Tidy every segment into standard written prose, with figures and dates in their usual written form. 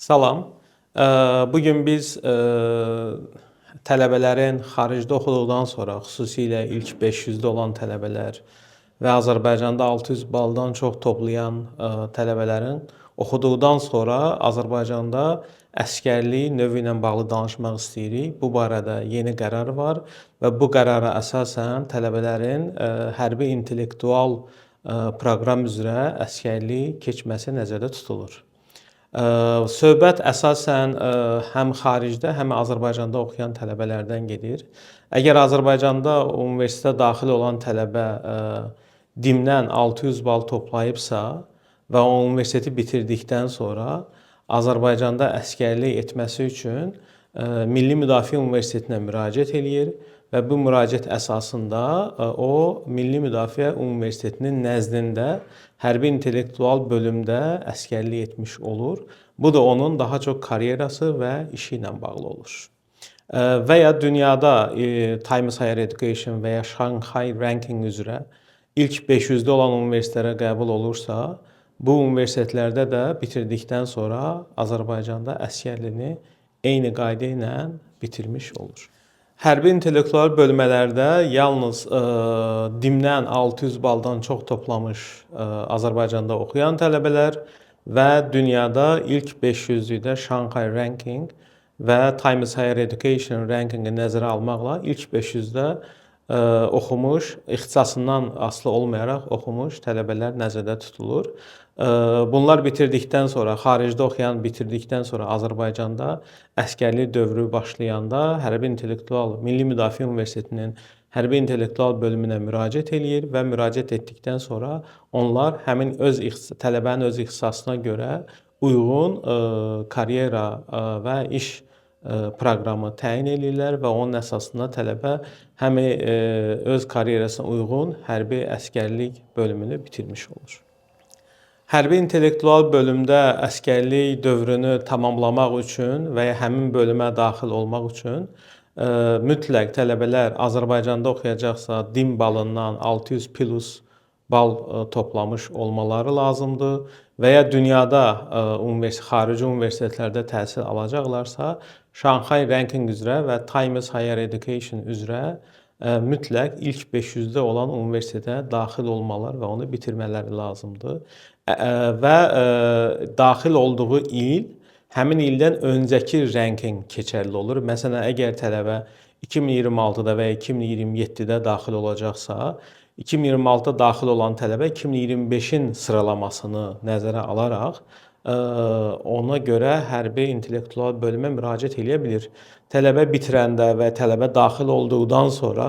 Salam. Bugün biz tələbələrin xaricdə oxuduqdan sonra, xüsusilə ilk 500-də olan tələbələr və Azərbaycanda 600 baldan çox toplayan tələbələrin oxuduqdan sonra Azərbaycanda əsgərlik növü ilə bağlı danışmaq istəyirik. Bu barədə yeni qərar var və bu qərara əsasən tələbələrin hərbi intellektual proqram üzrə əsgərlik keçməsi nəzərdə tutulur. Söhbət əsasən həm xaricdə, həm Azərbaycanda oxuyan tələbələrdən gedir. Əgər Azərbaycanda universitetə daxil olan tələbə DİM-dən 600 bal toplayıbsa və o universiteti bitirdikdən sonra Azərbaycanda əsgərlik etməsi üçün Milli Müdafiə Universitetinə müraciət eləyir və bu müraciət əsasında o Milli Müdafiə Universitetinin nəzdində hərbi intellektual bölümdə əsgərlik etmiş olur. Bu da onun daha çox karyerası və işi ilə bağlı olur. Və ya dünyada Times Higher Education və ya Shanghai Ranking üzrə ilk 500-də olan universitetlərə qəbul olursa, bu universitetlərdə də bitirdikdən sonra Azərbaycanda əsgərliyini eyni qayda ilə bitirmiş olur. Hərbi intellektual bölmələrdə yalnız DİM-dən 600 baldan çox toplamış Azərbaycanda oxuyan tələbələr və dünyada ilk 500-lükdə Shanghai Ranking və Times Higher Education Rankingi nəzərə almaqla ilk 500-də oxumuş, ixtisasından asılı olmayaraq oxumuş tələbələr nəzərdə tutulur. Bunlar bitirdikdən sonra, xaricdə oxuyan bitirdikdən sonra Azərbaycanda əsgərlik dövrü başlayanda Hərbi İntellektual Milli Müdafiə Universitetinin Hərbi İntellektual bölümünə müraciət eləyir və müraciət etdikdən sonra onlar həmin tələbənin öz ixtisasına görə uyğun karyera və iş proqramı təyin edirlər və onun əsasında tələbə həm öz karyerasına uyğun hərbi əsgərlik bölümünü bitirmiş olur. Hərbi intellektual bölümdə əsgərlik dövrünü tamamlamaq üçün və ya həmin bölümə daxil olmaq üçün mütləq tələbələr Azərbaycanda oxuyacaqsa DİM balından 600 plus bal toplamış olmaları lazımdır və ya dünyada xarici universitetlərdə təhsil alacaqlarsa Shanghai Ranking üzrə və Times Higher Education üzrə mütləq ilk 500-də olan universitetə daxil olmalar və onu bitirmələri lazımdır. Və daxil olduğu il həmin ildən öncəki ranking keçərli olur. Məsələn, əgər tələbə 2026-da və ya 2027-də daxil olacaqsa, 2026-da daxil olan tələbə 2025-in sıralamasını nəzərə alaraq ona görə hərbi intellektual bölümə müraciət edə bilir. Tələbə bitirəndə və tələbə daxil olduqdan sonra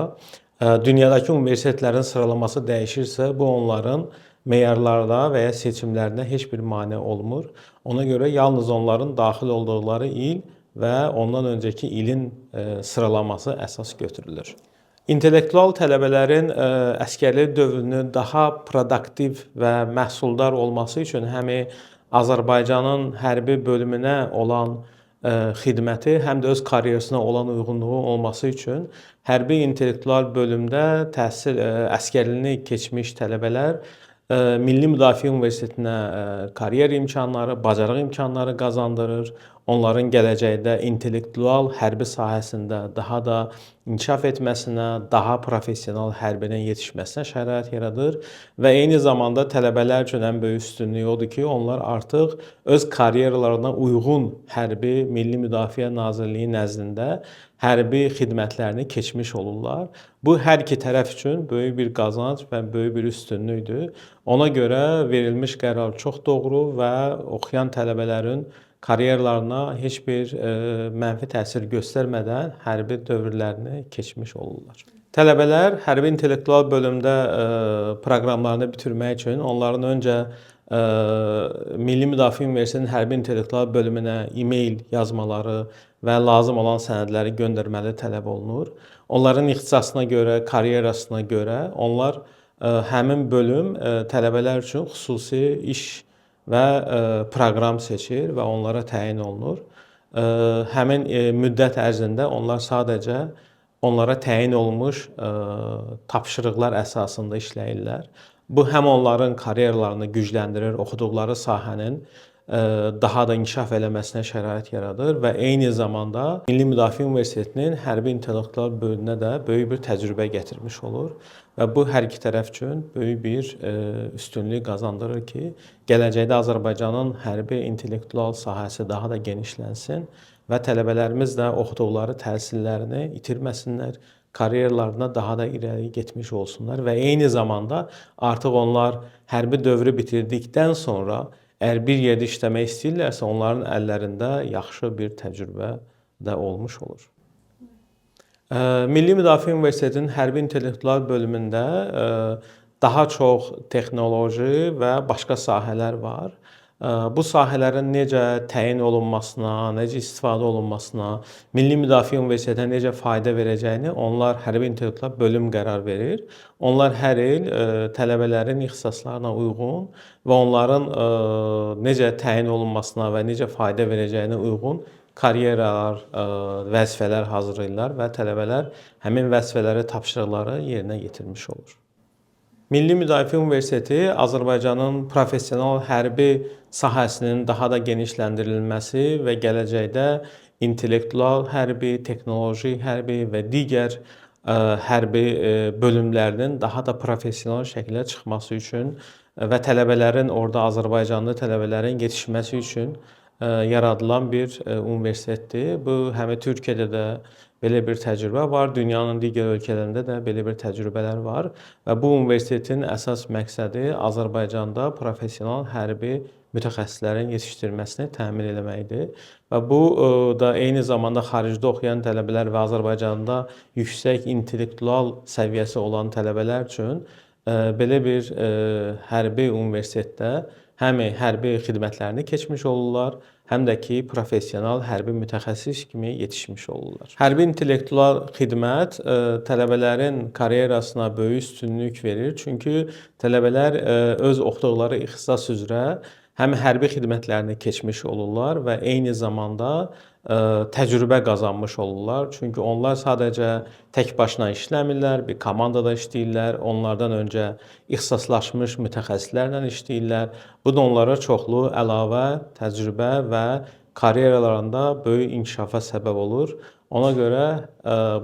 dünyadakı universitetlərin sıralaması dəyişirsə, bu onların meyarlarda və ya seçimlərində heç bir mane olmur. Ona görə yalnız onların daxil olduqları il və ondan öncəki ilin sıralaması əsas götürülür. İntellektual tələbələrin əsgərlik dövrünü daha produktiv və məhsuldar olması üçün həm Azərbaycanın hərbi bölümünə olan xidməti, həm də öz karyerasına olan uyğunluğu olması üçün hərbi intellektual bölümdə əsgərliyini keçmiş tələbələr Milli Müdafiə Universitetinə karyer imkanları, bacarıq imkanları qazandırır. Onların gələcəkdə intellektual hərbi sahəsində daha da inkişaf etməsinə, daha professional hərbinə yetişməsinə şərait yaradır və eyni zamanda tələbələr üçün ən böyük üstünlüyü odur ki, onlar artıq öz karyeralarına uyğun hərbi Milli Müdafiə Nazirliyi nəzdində hərbi xidmətlərini keçmiş olurlar. Bu, hər iki tərəf üçün böyük bir qazanc və böyük bir üstünlükdür. Ona görə verilmiş qərar çox doğru və oxuyan tələbələrin karyeralarına heç bir mənfi təsir göstərmədən hərbi dövrlərini keçmiş olurlar. Tələbələr hərbi intellektual bölümdə proqramlarını bitirmək üçün onların öncə Milli Müdafiə Universitetinin hərbi intellektual bölümünə e-mail yazmaları və lazım olan sənədləri göndərməli tələb olunur. Onların ixtisasına görə, karyerasına görə onlar həmin bölüm tələbələr üçün xüsusi iş və proqram seçir və onlara təyin olunur. Həmin müddət ərzində onlar sadəcə onlara təyin olunmuş tapşırıqlar əsasında işləyirlər. Bu, həm onların karyeralarını gücləndirir, oxuduqları sahənin daha da inkişaf eləməsinə şərait yaradır və eyni zamanda Milli Müdafiə Universitetinin hərbi intellektual bölümünə də böyük bir təcrübə gətirmiş olur və bu hər iki tərəf üçün böyük bir üstünlük qazandırır ki, gələcəkdə Azərbaycanın hərbi intellektual sahəsi daha da genişlənsin və tələbələrimiz də oxuduqları təhsillərini itirməsinlər, karyeralarına daha da irəli getmiş olsunlar və eyni zamanda artıq onlar hərbi dövrü bitirdikdən sonra əgər bir yerdə işləmək istəyirlərsə, onların əllərində yaxşı bir təcrübə də olmuş olur. Milli Müdafiə Universitetinin hərbi intellektual bölümündə daha çox texnoloji və başqa sahələr var. Bu sahələrin necə təyin olunmasına, necə istifadə olunmasına, Milli Müdafiə Universitetinə necə fayda verəcəyini onlar hərbi intellektual bölüm qərar verir. Onlar hər il tələbələrin ixtisaslarına uyğun və onların necə təyin olunmasına və necə fayda verəcəyinə uyğun karyeralar, vəzifələr hazırlayırlar və tələbələr həmin vəzifələri, tapşırıqları yerinə yetirmiş olur. Milli Müdafiə Universiteti Azərbaycanın professional hərbi sahəsinin daha da genişləndirilməsi və gələcəkdə intellektual hərbi, texnoloji hərbi və digər hərbi bölümlərinin daha da professional şəkildə çıxması üçün və tələbələrin orada Azərbaycanlı tələbələrin yetişməsi üçün yaradılan bir universitetdir. Bu həm Türkiyədə də belə bir təcrübə var, dünyanın digər ölkələrində də belə bir təcrübələr var və bu universitetin əsas məqsədi Azərbaycanda professional hərbi mütəxəssislərin yetişdirilməsini təmin etməkdir və bu da eyni zamanda xaricdə oxuyan tələbələr və Azərbaycanda yüksək intellektual səviyyəsi olan tələbələr üçün belə bir hərbi universitetdə həm hərbi xidmətlərini keçmiş olurlar, həm də ki, professional hərbi mütəxəssis kimi yetişmiş olurlar. Hərbi intellektual xidmət tələbələrin karyerasına böyük üstünlük verir. Çünki tələbələr öz oxuduqları ixtisas üzrə həm hərbi xidmətlərini keçmiş olurlar və eyni zamanda təcrübə qazanmış olurlar. Çünki onlar sadəcə tək başına işləmirlər, bir komandada işləyirlər. Onlardan öncə ixtisaslaşmış mütəxəssislərlə işləyirlər. Bu da onlara çoxlu əlavə təcrübə və karyeralarında böyük inkişafa səbəb olur. Ona görə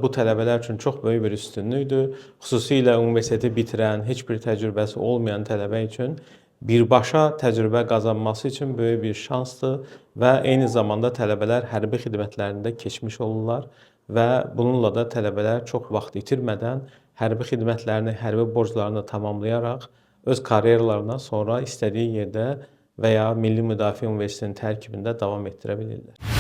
bu tələbələr üçün çox böyük bir üstünlükdür. Xüsusilə universiteti bitirən, heç bir təcrübəsi olmayan tələbə üçün birbaşa təcrübə qazanması üçün böyük bir şansdır və eyni zamanda tələbələr hərbi xidmətlərində keçmiş olurlar və bununla da tələbələr çox vaxt itirmədən hərbi xidmətlərini, hərbi borclarını tamamlayaraq öz karyeralarına sonra istədiyi yerdə və ya Milli Müdafiə Universitetinin tərkibində davam etdirə bilirlər.